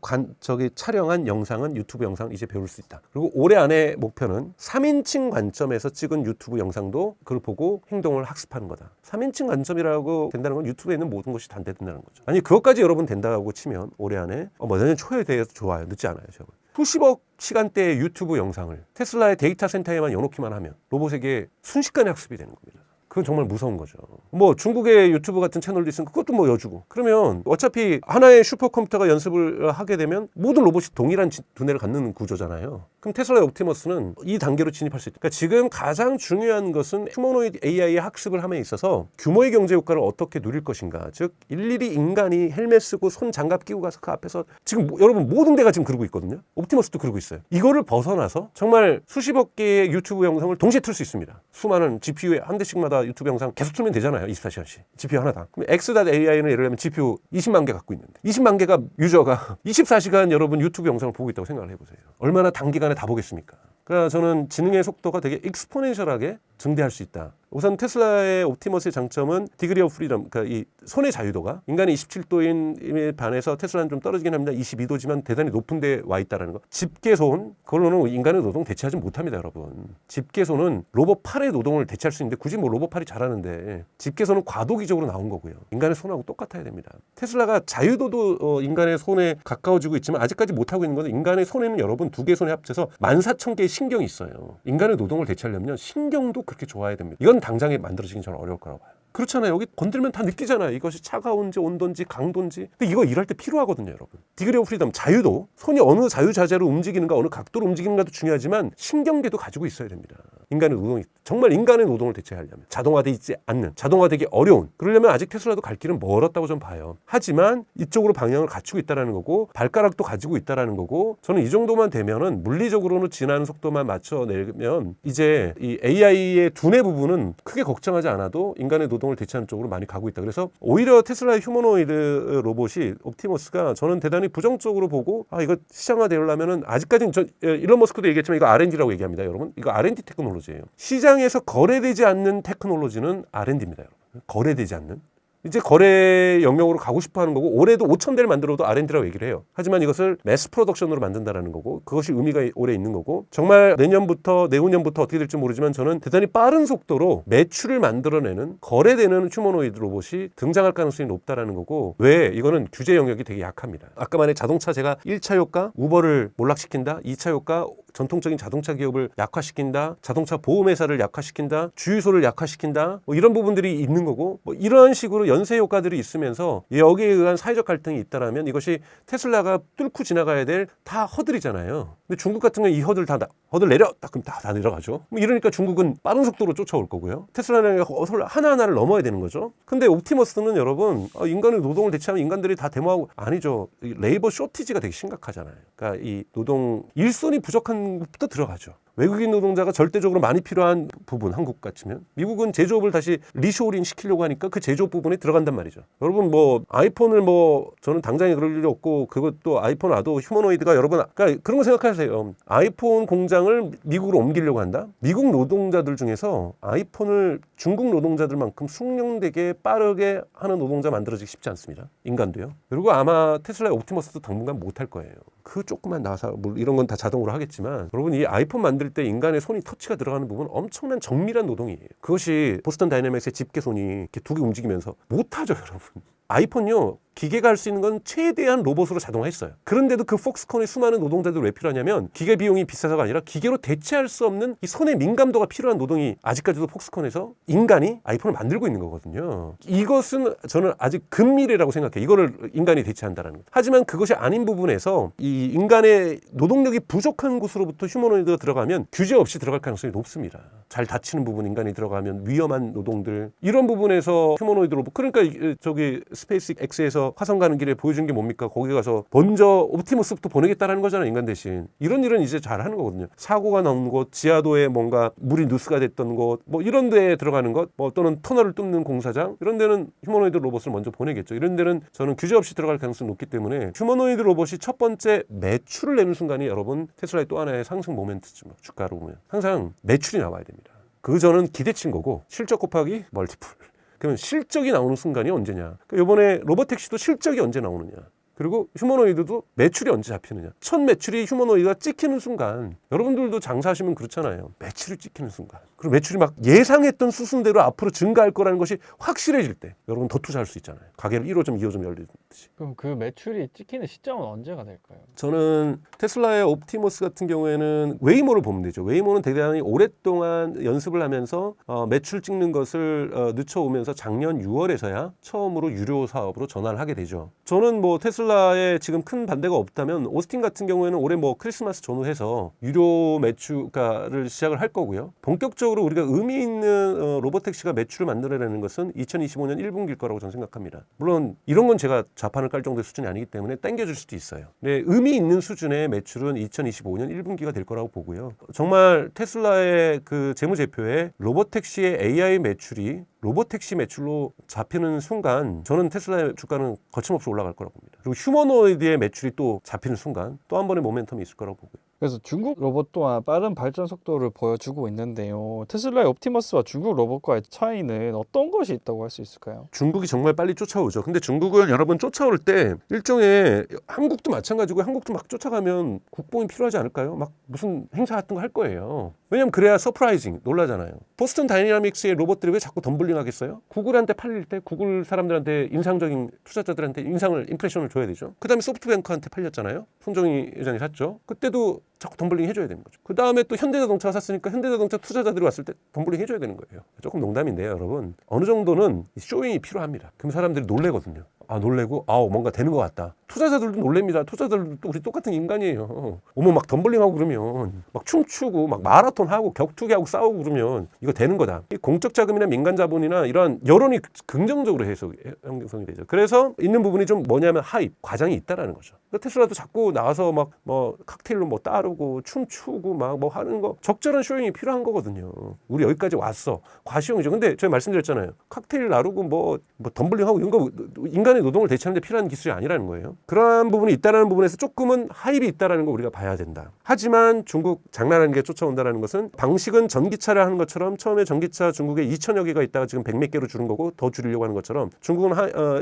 촬영한 영상은 유튜브 영상 이제 배울 수 있다. 그리고 올해 안에 목표는 3인칭 관점에서 찍은 유튜브 영상도 그걸 보고 행동을 학습하는 거다. 3인칭 관점이라고 된다는 건 유튜브에 있는 모든 것이 다 된다는 거죠. 아니 그것까지 여러분 된다고 치면 올해 안에 내년 초에 대해서 좋아요. 늦지 않아요. 저거. 수십억 시간대의 유튜브 영상을 테슬라의 데이터 센터에만 여놓기만 하면 로봇에게 순식간에 학습이 되는 겁니다. 그건 정말 무서운 거죠. 뭐 중국의 유튜브 같은 채널도 있으니까 그것도 뭐 여주고. 그러면 어차피 하나의 슈퍼컴퓨터가 연습을 하게 되면 모든 로봇이 동일한 두뇌를 갖는 구조잖아요. 그럼 테슬라의 옵티머스는 이 단계로 진입할 수 있다. 그러니까 지금 가장 중요한 것은 휴머노이드 AI의 학습을 함에 있어서 규모의 경제 효과를 어떻게 누릴 것인가. 즉 일일이 인간이 헬멧 쓰고 손 장갑 끼고 가서 그 앞에서 지금 여러분 모든 데가 지금 그러고 있거든요. 옵티머스도 그러고 있어요. 이거를 벗어나서 정말 수십억 개의 유튜브 영상을 동시에 틀 수 있습니다. 수많은 GPU에 한 대씩마다 유튜브 영상 계속 틀면 되잖아요. 24시간씩. GPU 하나당. 그럼 X.AI는 예를 들면 GPU 20만 개 갖고 있는데 20만 개가 유저가 24시간 여러분 유튜브 영상을 보고 있다고 생각을 해보세요. 얼마나 단기간에 다 보겠습니까? 그러니까 저는 지능의 속도가 되게 익스포넨셜하게 증대할 수 있다. 우선 테슬라의 옵티머스의 장점은 디그리 오브 프리덤, 그러니까 이 손의 자유도가 인간이 27도인에 반해서 테슬라는 좀 떨어지긴 합니다. 22도지만 대단히 높은 데 와 있다는 거. 집게손, 그걸로는 인간의 노동 대체하지 못합니다, 여러분. 집게손은 로봇 팔의 노동을 대체할 수 있는데 굳이 뭐 로봇 팔이 잘하는데 집게손은 과도기적으로 나온 거고요. 인간의 손하고 똑같아야 됩니다. 테슬라가 자유도도 인간의 손에 가까워지고 있지만 아직까지 못하고 있는 것은 인간의 손에는 여러분 두 개 손에 합쳐서 14,000개의 신경이 있어요. 인간의 노동을 대체하려면 신경도 그렇게 좋아야 됩니다. 이건 당장에 만들어지긴 저는 어려울 거라고 봐요. 그렇잖아요. 여기 건들면 다 느끼잖아요. 이것이 차가운지 온도인지 강도인지. 근데 이거 일할 때 필요하거든요, 여러분. 디그리 오브 프리덤, 자유도. 손이 어느 자유자재로 움직이는가, 어느 각도로 움직이는가도 중요하지만 신경계도 가지고 있어야 됩니다. 인간의 노동이 정말 인간의 노동을 대체하려면 자동화되지 않는, 자동화되기 어려운. 그러려면 아직 테슬라도 갈 길은 멀었다고 좀 봐요. 하지만 이쪽으로 방향을 갖추고 있다는 거고 발가락도 가지고 있다는 거고, 저는 이 정도만 되면은 물리적으로는 진화하는 속도만 맞춰내면 이제 이 AI의 두뇌 부분은 크게 걱정하지 않아도 인간의 노동을 대체하는 쪽으로 많이 가고 있다. 그래서 오히려 테슬라의 휴머노이드 로봇이 옵티머스가 저는 대단히 부정적으로 보고, 이거 시장화되려면은 아직까지는 일론 머스크도 얘기했지만 이거 R&D라고 얘기합니다, 여러분. 이거 R&D 테크놀로지예요. 시장에서 거래되지 않는 테크놀로지는 R&D입니다, 여러분. 거래되지 않는. 이제 거래 영역으로 가고 싶어 하는 거고, 올해도 5,000대를 만들어도 R&D라고 얘기를 해요. 하지만 이것을 매스 프로덕션으로 만든다라는 거고, 그것이 의미가 오래 있는 거고, 정말 내년부터 내후년부터 어떻게 될지 모르지만 저는 대단히 빠른 속도로 매출을 만들어내는 거래되는 휴머노이드 로봇이 등장할 가능성이 높다라는 거고, 왜? 이거는 규제 영역이 되게 약합니다. 아까 말한 자동차 제가 1차 효과 우버를 몰락시킨다, 2차 효과 전통적인 자동차 기업을 약화시킨다, 자동차 보험회사를 약화시킨다, 주유소를 약화시킨다, 뭐 이런 부분들이 있는 거고, 뭐 이런 식으로 연쇄 효과들이 있으면서 여기에 의한 사회적 갈등이 있다라면 이것이 테슬라가 뚫고 지나가야 될 다 허들이잖아요. 근데 중국 같은 경우는 이 허들 허들 내려 딱 그럼 다 내려가죠. 뭐 이러니까 중국은 빠른 속도로 쫓아올 거고요. 테슬라는 허들 하나하나를 넘어야 되는 거죠. 근데 옵티머스는 여러분 인간의 노동을 대체하면 인간들이 다 데모하고, 아니죠. 레이버 쇼티지가 되게 심각하잖아요. 그러니까 이 노동 일손이 부족한 것부터 들어가죠. 외국인 노동자가 절대적으로 많이 필요한 부분, 한국 같으면 미국은 제조업을 다시 리쇼링 시키려고 하니까 그 제조업 부분에 들어간단 말이죠. 여러분 뭐 아이폰을 뭐 저는 당장에 그럴 일이 없고 그것도 아이폰 와도 휴머노이드가 여러분 그러니까 그런 거 생각하세요. 아이폰 공장을 미국으로 옮기려고 한다? 미국 노동자들 중에서 아이폰을 중국 노동자들만큼 숙련되게 빠르게 하는 노동자 만들어지기 쉽지 않습니다. 인간도요. 그리고 아마 테슬라의 옵티머스도 당분간 못할 거예요. 그 조그만 나사 뭐 이런 건 다 자동으로 하겠지만 여러분 이 아이폰 만들 때 인간의 손이 터치가 들어가는 부분 엄청난 정밀한 노동이에요. 그것이 보스턴 다이내믹스의 집게 손이 이렇게 두 개 움직이면서 못하죠, 여러분. 아이폰요. 기계가 할 수 있는 건 최대한 로봇으로 자동화했어요. 그런데도 그 폭스콘의 수많은 노동자들이 왜 필요하냐면 기계 비용이 비싸서가 아니라 기계로 대체할 수 없는 이 손의 민감도가 필요한 노동이 아직까지도 폭스콘에서 인간이 아이폰을 만들고 있는 거거든요. 이것은 저는 아직 근미래라고 생각해요. 이거를 인간이 대체한다는 것. 하지만 그것이 아닌 부분에서 이 인간의 노동력이 부족한 곳으로부터 휴머노이드가 들어가면 규제 없이 들어갈 가능성이 높습니다. 잘 다치는 부분 인간이 들어가면 위험한 노동들 이런 부분에서 휴머노이드 로봇 그러니까 저기 스페이스 X에서 화성 가는 길에 보여준 게 뭡니까? 거기 가서 먼저 옵티머스부터 보내겠다라는 거잖아요. 인간 대신. 이런 일은 이제 잘 하는 거거든요. 사고가 나온 곳, 지하도에 뭔가 물이 누수가 됐던 곳, 뭐 이런 데에 들어가는 것, 뭐 또는 터널을 뚫는 공사장 이런 데는 휴머노이드 로봇을 먼저 보내겠죠. 이런 데는 저는 규제 없이 들어갈 가능성이 높기 때문에 휴머노이드 로봇이 첫 번째 매출을 내는 순간이 여러분 테슬라의 또 하나의 상승 모멘트죠. 주가로 보면 항상 매출이 나와야 됩니다. 그 저는 기대치인 거고 실적 곱하기 멀티플. 그러면 실적이 나오는 순간이 언제냐? 이번에 로봇택시도 실적이 언제 나오느냐? 그리고 휴머노이드도 매출이 언제 잡히느냐? 첫 매출이 휴머노이드가 찍히는 순간 여러분들도 장사하시면 그렇잖아요. 매출이 찍히는 순간. 그리고 매출이 막 예상했던 수순대로 앞으로 증가할 거라는 것이 확실해질 때 여러분 더 투자할 수 있잖아요. 가게를 1호점, 2호점 열리듯이. 그럼 그 매출이 찍히는 시점은 언제가 될까요? 저는 테슬라의 옵티머스 같은 경우에는 웨이모를 보면 되죠. 웨이모는 대단히 오랫동안 연습을 하면서 매출 찍는 것을 늦춰오면서 작년 6월에서야 처음으로 유료 사업으로 전환을 하게 되죠. 저는 뭐 테슬라에 지금 큰 반대가 없다면 오스틴 같은 경우에는 올해 뭐 크리스마스 전후해서 유료 매출가를 시작을 할 거고요. 본격적으로 우리가 의미 있는 로봇택시가 매출을 만들어내는 것은 2025년 1분기일 거라고 저는 생각합니다. 물론 이런 건 제가 좌판을 깔 정도의 수준이 아니기 때문에 당겨줄 수도 있어요. 네, 의미 있는 수준의 매출은 2025년 1분기가 될 거라고 보고요. 정말 테슬라의 그 재무제표에 로봇택시의 AI 매출이 로봇택시 매출로 잡히는 순간 저는 테슬라의 주가는 거침없이 올라갈 거라고 봅니다. 그리고 휴머노이드의 매출이 또 잡히는 순간 또 한 번의 모멘텀이 있을 거라고 보고요. 그래서 중국 로봇 또한 빠른 발전 속도를 보여주고 있는데요. 테슬라의 옵티머스와 중국 로봇과의 차이는 어떤 것이 있다고 할 수 있을까요? 중국이 정말 빨리 쫓아오죠. 근데 중국은 여러분 쫓아올 때 일종의 한국도 마찬가지고 한국도 막 쫓아가면 국뽕이 필요하지 않을까요? 막 무슨 행사 같은 거 할 거예요. 왜냐면 그래야 서프라이징, 놀라잖아요. 보스턴 다이내믹스의 로봇들이 왜 자꾸 덤블링 하겠어요? 구글한테 팔릴 때 구글 사람들한테 인상적인 투자자들한테 임프레션을 줘야 되죠. 그 다음에 소프트뱅크한테 팔렸잖아요. 손정희 회장이 샀죠. 그때도 자꾸 덤블링 해줘야 되는 거죠. 그 다음에 또 현대자동차가 샀으니까 현대자동차 투자자들이 왔을 때 덤블링 해줘야 되는 거예요. 조금 농담인데요, 여러분. 어느 정도는 쇼잉이 필요합니다. 그럼 사람들이 놀래거든요. 놀래고 뭔가 되는 것 같다. 투자자들도 놀랍니다. 투자자들도 우리 똑같은 인간이에요. 어머 막 덤블링하고 그러면 막 춤추고 막 마라톤하고 격투기하고 싸우고 그러면 이거 되는 거다. 이 공적 자금이나 민간 자본이나 이런 여론이 긍정적으로 형성이 되죠. 그래서 있는 부분이 좀 뭐냐면 하입, 과장이 있다라는 거죠. 테슬라도 자꾸 나와서 막 뭐 칵테일로 뭐 따르고 춤추고 막 뭐 하는 거 적절한 쇼잉이 필요한 거거든요. 우리 여기까지 왔어. 과시용이죠. 근데 제가 말씀드렸잖아요. 칵테일 나르고 뭐 덤블링하고 이런 거 인간의 노동을 대체하는 데 필요한 기술이 아니라는 거예요. 그러한 부분이 있다는 부분에서 조금은 하입이 있다는 거 우리가 봐야 된다. 하지만 중국 장난하는 게 쫓아온다는 것은 방식은 전기차를 하는 것처럼 처음에 전기차 중국에 2천여 개가 있다가 지금 100몇 개로 줄은 거고 더 줄이려고 하는 것처럼 중국은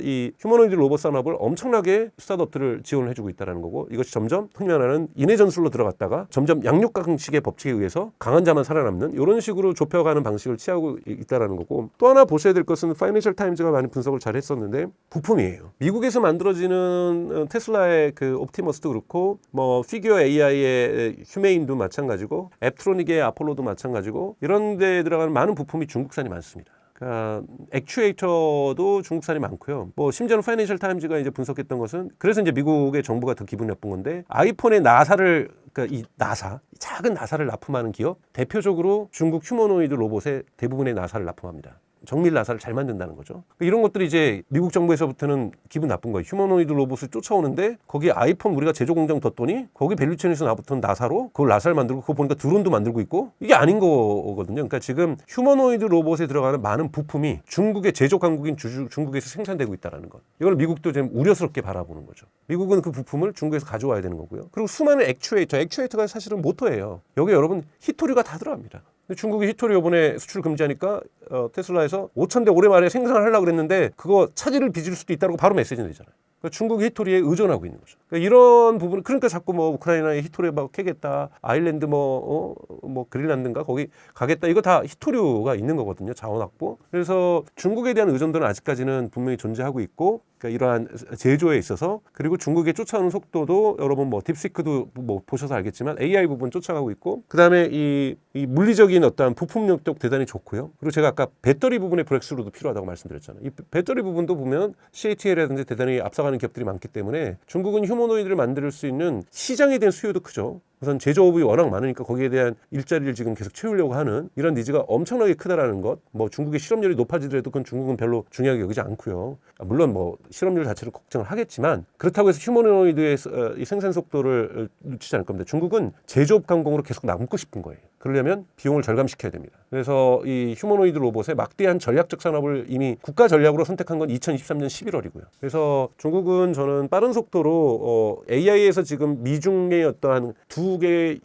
이 휴머노이드 로봇 산업을 엄청나게 스타트업들을 지원을 해주고 있다는 거고 이것이 점점 흔히 말하는 인해 전술로 들어갔다가 점점 양육강식의 법칙에 의해서 강한 자만 살아남는 이런 식으로 좁혀가는 방식을 취하고 있다는 거고 또 하나 보셔야 될 것은 파이낸셜 타임즈가 많이 분석을 잘 했었는데 부품이에요. 미국에서 만들어지는 테슬라의 그 옵티머스도 그렇고 뭐 피규어 AI의 휴메인도 마찬가지고 앱트로닉의 아폴로도 마찬가지고 이런 데에 들어가는 많은 부품이 중국산이 많습니다. 그러니까 액추에이터도 중국산이 많고요. 뭐 심지어는 파이낸셜 타임즈가 이제 분석했던 것은 그래서 이제 미국의 정부가 더 기분이 나쁜 건데 아이폰의 나사를 그러니까 이 나사 작은 나사를 납품하는 기업 대표적으로 중국 휴머노이드 로봇의 대부분의 나사를 납품합니다. 정밀 나사를 잘 만든다는 거죠. 이런 것들이 이제 미국 정부에서부터는 기분 나쁜 거예요. 휴머노이드 로봇을 쫓아오는데 거기에 아이폰 우리가 제조 공장 뒀더니 거기 밸류체인에서 나붙은 나사로 그걸 나사를 만들고 그거 보니까 드론도 만들고 있고 이게 아닌 거거든요. 그러니까 지금 휴머노이드 로봇에 들어가는 많은 부품이 중국의 제조 강국인 중국에서 생산되고 있다는 것. 이걸 미국도 좀 우려스럽게 바라보는 거죠. 미국은 그 부품을 중국에서 가져와야 되는 거고요. 그리고 수많은 액추에이터가 사실은 모터예요. 여기 여러분 히토류가 다 들어갑니다. 근데 중국이 히토리 이번에 수출 금지하니까 테슬라에서 5,000대 올해 말에 생산을 하려고 그랬는데 그거 차질을 빚을 수도 있다고 바로 메시지 내잖아요. 그러니까 중국이 히토리에 의존하고 있는 거죠. 그러니까 이런 부분, 그러니까 자꾸 뭐 우크라이나에 히토리 막 캐겠다, 아일랜드 뭐 그린란드인가 거기 가겠다, 이거 다 히토류가 있는 거거든요. 자원 확보. 그래서 중국에 대한 의존도는 아직까지는 분명히 존재하고 있고, 그러니까 이러한 제조에 있어서, 그리고 중국에 쫓아오는 속도도 여러분 뭐 딥시크도 뭐 보셔서 알겠지만 AI 부분 쫓아가고 있고, 그 다음에 이 물리적인 어떤 부품력도 대단히 좋고요. 그리고 제가 아까 배터리 부분의 브렉스루도 필요하다고 말씀드렸잖아요. 이 배터리 부분도 보면 CATL이라든지 대단히 앞서가는 기업들이 많기 때문에 중국은 휴머노이드를 만들 수 있는 시장에 대한 수요도 크죠. 우선 제조업이 워낙 많으니까 거기에 대한 일자리를 지금 계속 채우려고 하는 이런 니즈가 엄청나게 크다라는 것. 뭐 중국의 실업률이 높아지더라도 그건 중국은 별로 중요하게 여기지 않고요. 물론 뭐 실업률 자체를 걱정을 하겠지만 그렇다고 해서 휴머노이드의 이 생산 속도를 놓치지 않을 겁니다. 중국은 제조업 강국으로 계속 남고 싶은 거예요. 그러려면 비용을 절감시켜야 됩니다. 그래서 이 휴머노이드 로봇의 막대한 전략적 산업을 이미 국가 전략으로 선택한 건 2023년 11월이고요. 그래서 중국은 저는 빠른 속도로 AI에서 지금 미중의 어떠한 두 개의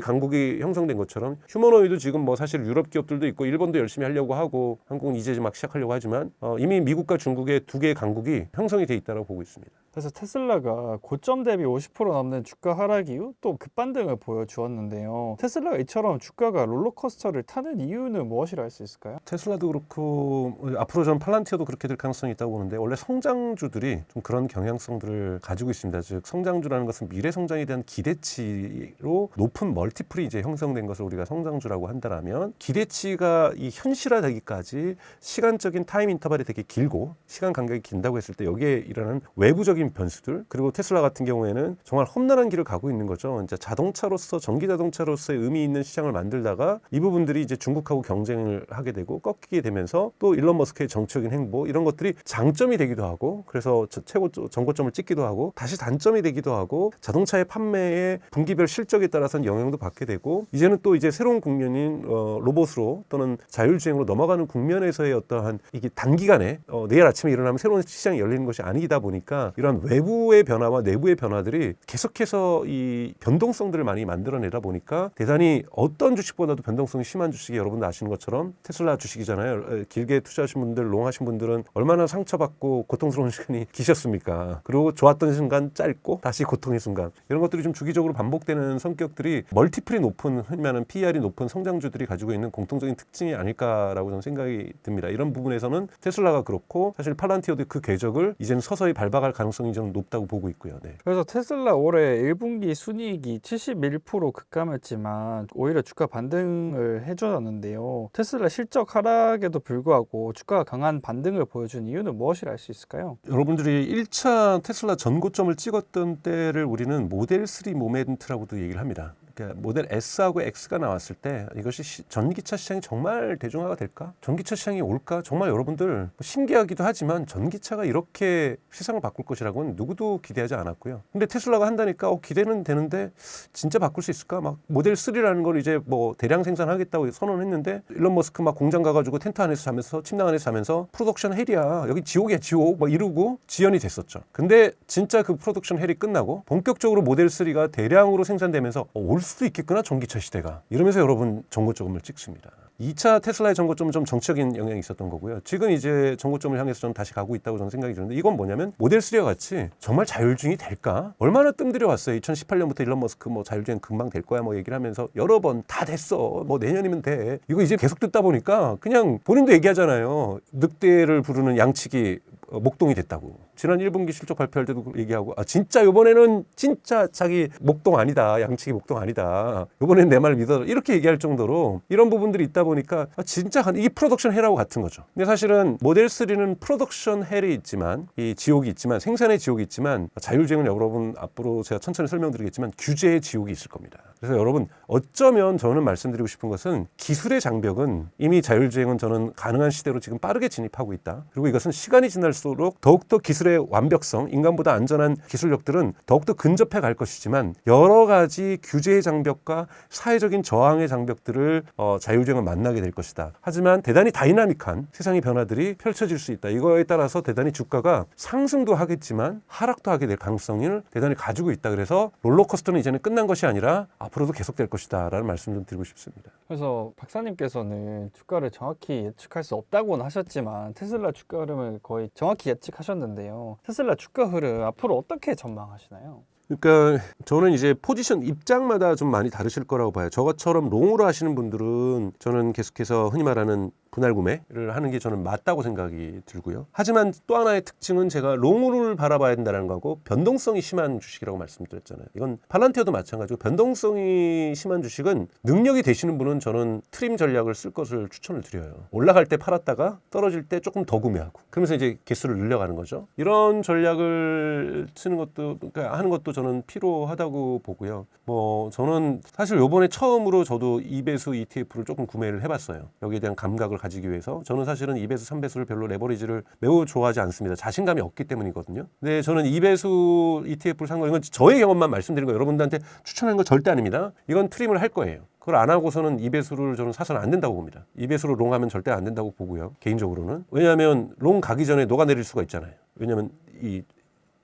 강국이 형성된 것처럼 휴머노이드 지금 뭐 사실 유럽 기업들도 있고 일본도 열심히 하려고 하고 한국은 이제 막 시작하려고 하지만 이미 미국과 중국의 두 개의 강국이 형성이 돼 있다고 보고 있습니다. 그래서 테슬라가 고점 대비 50% 넘는 주가 하락 이후 또 급반등을 보여주었는데요. 테슬라가 이처럼 주가가 롤러코스터를 타는 이유는 무엇이라 할 수 있을까요? 테슬라도 그렇고 앞으로 전 팔란티어도 그렇게 될 가능성이 있다고 보는데, 원래 성장주들이 좀 그런 경향성들을 가지고 있습니다. 즉 성장주라는 것은 미래 성장에 대한 기대치로 높은 멀티플이 이제 형성된 것을 우리가 성장주라고 한다면, 기대치가 이 현실화되기까지 시간적인 타임 인터벌이 되게 길고 시간 간격이 긴다고 했을 때 여기에 일어나는 외부적인 변수들, 그리고 테슬라 같은 경우에는 정말 험난한 길을 가고 있는 거죠. 이제 자동차로서, 전기 자동차로서의 의미 있는 시장을 만들다가 이 부분들이 이제 중국하고 경쟁을 하게 되고 꺾이게 되면서 또 일론 머스크의 정치적인 행보, 이런 것들이 장점이 되기도 하고, 그래서 최고 전고점을 찍기도 하고 다시 단점이 되기도 하고, 자동차의 판매의 분기별 실적에 따라서는 영향도 받게 되고, 이제는 또 이제 새로운 국면인 로봇으로 또는 자율주행으로 넘어가는 국면에서의 어떠한 이게 단기간에 내일 아침에 일어나면 새로운 시장이 열리는 것이 아니다 보니까 이런 외부의 변화와 내부의 변화들이 계속해서 이 변동성들을 많이 만들어내다 보니까 대단히 어떤 주식보다도 변동성이 심한 주식이, 여러분도 아시는 것처럼 테슬라 주식이잖아요. 길게 투자하신 분들, 롱하신 분들은 얼마나 상처받고 고통스러운 시간이 기셨습니까? 그리고 좋았던 순간 짧고 다시 고통의 순간, 이런 것들이 좀 주기적으로 반복되는 성격들이 멀티플이 높은, 흔히 말하는 PER이 높은 성장주들이 가지고 있는 공통적인 특징이 아닐까라고 저는 생각이 듭니다. 이런 부분에서는 테슬라가 그렇고 사실 팔란티어도 그 궤적을 이제는 서서히 밟아갈 가능성이 좀 높다고 보고 있고요. 네. 그래서 테슬라 올해 1분기 순이익이 71% 급감했지만 오히려 주가 반등을 해주었는데요. 테슬라 실적 하락에도 불구하고 주가가 강한 반등을 보여준 이유는 무엇이라 할 수 있을까요? 여러분들이 1차 테슬라 전고점을 찍었던 때를 우리는 모델 3 모멘트라고도 얘기를 합니다. 그러니까 모델 S하고 X가 나왔을 때 이것이 전기차 시장이 정말 대중화가 될까? 전기차 시장이 올까? 정말 여러분들 신기하기도 하지만 전기차가 이렇게 세상을 바꿀 것이라고는 누구도 기대하지 않았고요. 근데 테슬라가 한다니까 기대는 되는데 진짜 바꿀 수 있을까? 막 모델 3라는 걸 이제 뭐 대량 생산하겠다고 선언했는데 일론 머스크 막 공장 가가지고 텐트 안에서 자면서, 침낭 안에서 자면서 프로덕션 헬이야, 여기 지옥이야 지옥, 막 이러고 지연이 됐었죠. 근데 진짜 그 프로덕션 헬이 끝나고 본격적으로 모델 3가 대량으로 생산되면서 올 수도 있겠구나 전기차 시대가, 이러면서 여러분 전고점을 찍습니다. 2차 테슬라의 전고점은 좀 정치적인 영향이 있었던 거고요. 지금 이제 전고점을 향해서 저는 다시 가고 있다고 저는 생각이 드는데, 이건 뭐냐면 모델 3와 같이 정말 자율주행이 될까? 얼마나 뜸들여 왔어요. 2018년부터 일론 머스크 뭐 자율주행 금방 될 거야 뭐 얘기를 하면서 여러 번 다 됐어, 뭐 내년이면 돼, 이거 이제 계속 듣다 보니까 그냥 본인도 얘기하잖아요. 늑대를 부르는 양치기 목동이 됐다고. 지난 1분기 실적 발표할 때도 얘기하고, 진짜 이번에는 진짜 자기 목동 아니다, 양치기 목동 아니다, 이번에는 내 말 믿어, 이렇게 얘기할 정도로 이런 부분들이 있다 보니까 진짜 이게 프로덕션 헬하고 같은 거죠. 근데 사실은 모델 3는 프로덕션 헬이 있지만, 이 지옥이 있지만, 생산의 지옥이 있지만, 자율주행은 여러분 앞으로 제가 천천히 설명드리겠지만 규제의 지옥이 있을 겁니다. 그래서 여러분 어쩌면 저는 말씀드리고 싶은 것은 기술의 장벽은 이미 자율주행은 저는 가능한 시대로 지금 빠르게 진입하고 있다. 그리고 이것은 시간이 지날수록 더욱더 기술의 완벽성, 인간보다 안전한 기술력들은 더욱더 근접해 갈 것이지만 여러 가지 규제의 장벽과 사회적인 저항의 장벽들을 자율주행은 만나게 될 것이다. 하지만 대단히 다이나믹한 세상의 변화들이 펼쳐질 수 있다. 이거에 따라서 대단히 주가가 상승도 하겠지만 하락도 하게 될 가능성을 대단히 가지고 있다. 그래서 롤러코스터는 이제는 끝난 것이 아니라 앞으로도 계속될 것이다 라는 말씀 좀 드리고 싶습니다. 그래서 박사님께서는 주가를 정확히 예측할 수 없다고는 하셨지만 테슬라 주가 흐름을 거의 정확히 예측하셨는데요. 테슬라 주가 흐름 앞으로 어떻게 전망하시나요? 그러니까 저는 이제 포지션 입장마다 좀 많이 다르실 거라고 봐요. 저것처럼 롱으로 하시는 분들은 저는 계속해서 흔히 말하는 분할 구매를 하는 게 저는 맞다고 생각이 들고요. 하지만 또 하나의 특징은 제가 롱을 바라봐야 된다는 거고 변동성이 심한 주식이라고 말씀드렸잖아요. 이건 팔란티어도 마찬가지고 변동성이 심한 주식은 능력이 되시는 분은 저는 트림 전략을 쓸 것을 추천을 드려요. 올라갈 때 팔았다가 떨어질 때 조금 더 구매하고 그러면서 이제 개수를 늘려가는 거죠. 이런 전략을 쓰는 것도 그러니까 하는 것도 저는 필요하다고 보고요. 뭐 저는 사실 요번에 처음으로 저도 2배수 ETF를 조금 구매를 해봤어요. 여기에 대한 감각을 가지기 위해서. 저는 사실은 2배수, 3배수를 별로 레버리지를 매우 좋아하지 않습니다. 자신감이 없기 때문이거든요. 근데 저는 2배수 ETF를 산 거, 이건 저의 경험만 말씀드린 거예요. 여러분들한테 추천하는 거 절대 아닙니다. 이건 트림을 할 거예요. 그걸 안 하고서는 2배수를 저는 사서는 안 된다고 봅니다. 2배수로 롱하면 절대 안 된다고 보고요. 개인적으로는. 왜냐하면 롱 가기 전에 녹아내릴 수가 있잖아요. 왜냐하면 이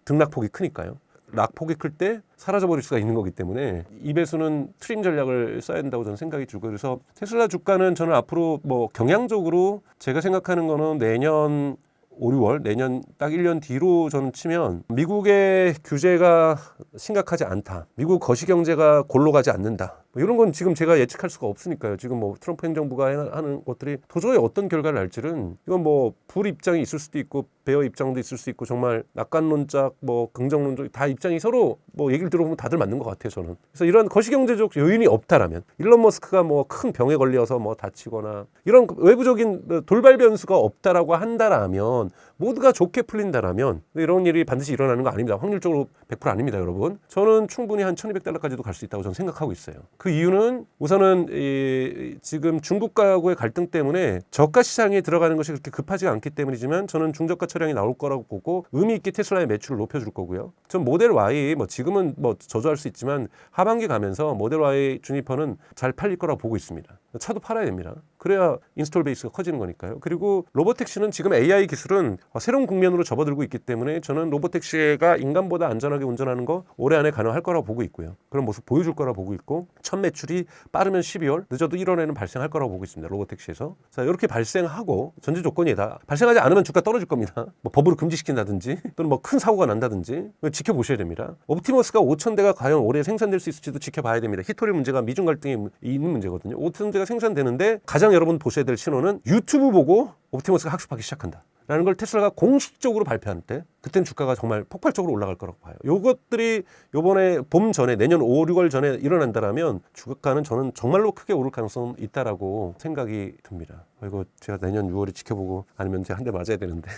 등락폭이 크니까요. 락폭이 클 때 사라져버릴 수가 있는 거기 때문에 2배수는 트림 전략을 써야 된다고 저는 생각이 들고, 그래서 테슬라 주가는 저는 앞으로 뭐 경향적으로 제가 생각하는 거는 내년 5, 6월, 내년 딱 1년 뒤로 저는 치면 미국의 규제가 심각하지 않다. 미국 거시경제가 골로 가지 않는다. 뭐 이런 건 지금 제가 예측할 수가 없으니까요. 지금 뭐 트럼프 행정부가 하는 것들이 도저히 어떤 결과를 날지는 이건 뭐 불 입장이 있을 수도 있고 베어 입장도 있을 수 있고 정말 낙관론적 뭐 긍정론적 다 입장이 서로 뭐 얘기를 들어보면 다들 맞는 것 같아요. 저는. 그래서 이런 거시경제적 요인이 없다라면 일론 머스크가 뭐 큰 병에 걸려서 뭐 다치거나 이런 외부적인 돌발 변수가 없다라고 한다라면 모두가 좋게 풀린다라면 이런 일이 반드시 일어나는 거 아닙니다. 확률적으로 100% 아닙니다, 여러분. 저는 충분히 한 $1200까지도 갈 수 있다고 저는 생각하고 있어요. 그 이유는 우선은 지금 중국과의 갈등 때문에 저가 시장에 들어가는 것이 그렇게 급하지가 않기 때문이지만 저는 중저가 차량이 나올 거라고 보고 의미 있게 테슬라의 매출을 높여줄 거고요. 전 모델 Y 뭐 지금은 뭐 저조할 수 있지만 하반기 가면서 모델 Y 주니퍼는 잘 팔릴 거라고 보고 있습니다. 차도 팔아야 됩니다. 그래야 인스톨 베이스가 커지는 거니까요. 그리고 로보택시는 지금 AI 기술은 새로운 국면으로 접어들고 있기 때문에 저는 로보택시가 인간보다 안전하게 운전하는 거 올해 안에 가능할 거라고 보고 있고요. 그런 모습 보여줄 거라고 보고 있고 첫 매출이 빠르면 12월, 늦어도 1월에는 발생할 거라고 보고 있습니다. 로보택시에서. 자, 이렇게 발생하고 전제 조건이다. 발생하지 않으면 주가 떨어질 겁니다. 뭐 법으로 금지시킨다든지 또는 뭐 큰 사고가 난다든지 지켜보셔야 됩니다. 옵티머스가 5,000대가 과연 올해 생산될 수 있을지도 지켜봐야 됩니다. 히토리 문제가 미중 갈등이 있는 문제거든요. 5,000대가 생산되는데 가장 여러분 보셔야 될 신호는 유튜브 보고 옵티머스가 학습하기 시작한다 라는 걸 테슬라가 공식적으로 발표할 때 그때는 주가가 정말 폭발적으로 올라갈 거라고 봐요. 요것들이 요번에 봄 전에 내년 5, 6월 전에 일어난다라면 주가는 저는 정말로 크게 오를 가능성이 있다라고 생각이 듭니다. 이거 제가 내년 6월에 지켜보고 아니면 제가 한 대 맞아야 되는데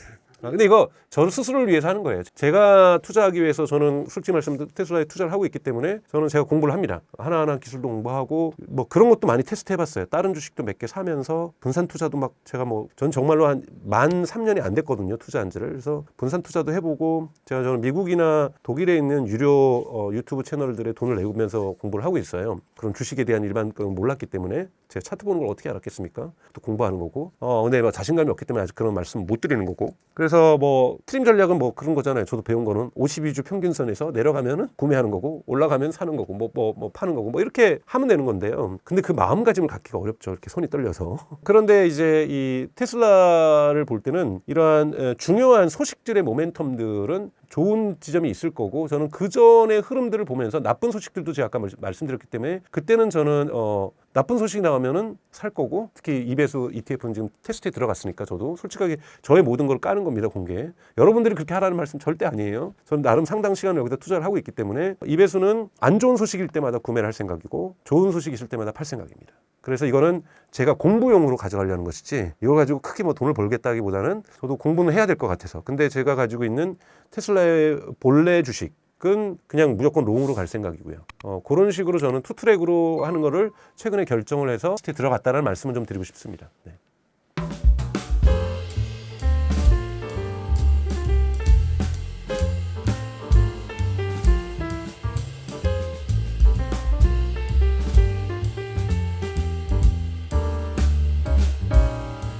근데 이거 저 스스로를 위해서 하는 거예요. 제가 투자하기 위해서 저는 솔직히 말씀드리면 테슬라에 투자를 하고 있기 때문에 저는 제가 공부를 합니다. 하나하나 기술도 공부하고 뭐 그런 것도 많이 테스트 해봤어요. 다른 주식도 몇 개 사면서 분산 투자도 막 제가 뭐 전 정말로 한 만 3년이 안 됐거든요. 투자한 지를. 그래서 분산 투자도 해보고 저는 미국이나 독일에 있는 유료 유튜브 채널들에 돈을 내면서 공부를 하고 있어요. 그런 주식에 대한 일반 건 몰랐기 때문에 제가 차트 보는 걸 어떻게 알았겠습니까? 또 공부하는 거고. 근데 뭐 자신감이 없기 때문에 아직 그런 말씀 못 드리는 거고. 그래서 뭐 트림 전략은 뭐 그런 거잖아요. 저도 배운 거는 52주 평균선에서 내려가면은 구매하는 거고 올라가면 사는 거고 뭐 파는 거고 뭐 이렇게 하면 되는 건데요. 근데 그 마음가짐을 갖기가 어렵죠. 이렇게 손이 떨려서. 그런데 이제 이 테슬라를 볼 때는 이러한 중요한 소식들의 모멘텀들은 좋은 지점이 있을 거고 저는 그 전의 흐름들을 보면서 나쁜 소식들도 제가 아까 말씀드렸기 때문에 그때는 저는 나쁜 소식이 나오면은 살 거고 특히 2배수 ETF는 지금 테스트에 들어갔으니까 저도 솔직하게 저의 모든 걸 까는 겁니다. 공개. 여러분들이 그렇게 하라는 말씀 절대 아니에요. 저는 나름 상당 시간을 여기다 투자를 하고 있기 때문에 2배수는 안 좋은 소식일 때마다 구매를 할 생각이고 좋은 소식이 있을 때마다 팔 생각입니다. 그래서 이거는 제가 공부용으로 가져가려는 것이지 이거 가지고 크게 뭐 돈을 벌겠다기보다는 저도 공부는 해야 될 것 같아서 근데 제가 가지고 있는 테슬라의 본래 주식 트랙은 그냥 무조건 롱으로 갈 생각이고요. 그런 식으로 저는 투 트랙으로 하는 거를 최근에 결정을 해서 시티에 들어갔다는 말씀을 좀 드리고 싶습니다. 네.